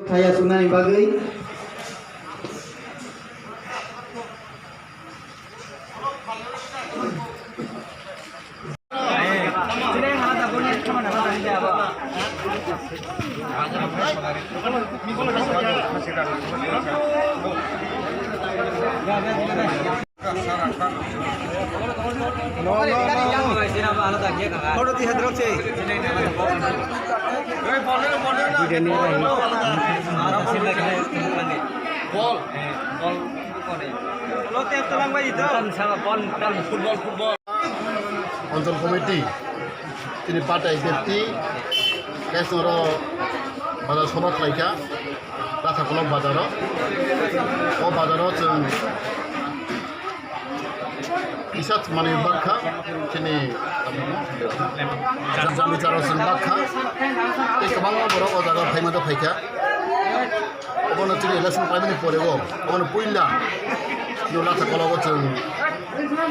Saya sunai bagai অঞ্চল committee তিনি পাটাই ব্যক্তি কেসর বাজার সভা খাইকা রাথাকলক বাজার ও বাজার जों ইসাত মানে বাখা তিনি জামি চারো जों বাখা এই गोबां বড় জায়গা ফাইমাদা ফাইকা অবন তিনি ইলেকশন পাইনি পরেও অবন পইলা यो राथाकलक जों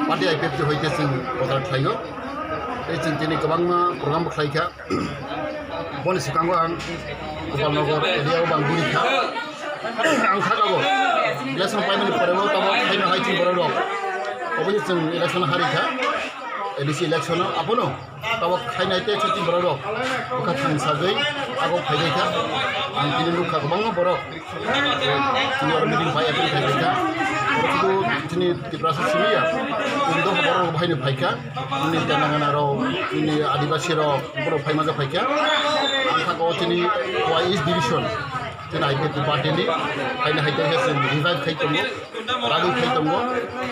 पार्टी आइपिएफ हईते जों बाजार खायो जों दिनै गोबां प्रग्राम खायखा बनि सिगाङाव आं गोपालनगर एरियायाव बांबुरिखा आं थागाबो इलेक्शन पाइमानि परेबो ताबो खायनो हाय जों बर' दं अबनि जों इलेक्शन हारिखा एडिसि इलेक्शन आपोनो ताबो खायनायते जों बर' दं अखा थांसागै आगो फायदैखा आं दिनै लुखा गोबां बर' जोंनि मिटिं फाय April फायदैखा itu ini di proses ini ya untuk orang bahaya baiknya ini jangan orang ini adibasi orang orang bahaya macam baiknya angka kau ini Wise division jadi IPF party ini hanya hanya hasil revive kai tunggu ragu kai tunggu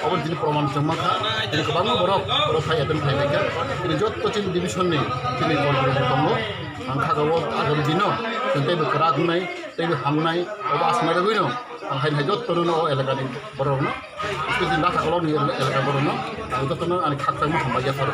awal jadi program cuma kah jadi kebangun orang bahaya dan bahaya baiknya ini jod tu jadi division ini jadi kontrol tunggu angka kau agam dino tentu bergerak naik tentu hamnai atau asmara dulu hanya hanya turun elegant baru no, itu jelas kalau ni elegant baru no, itu turun anik hak sama hamba jafar.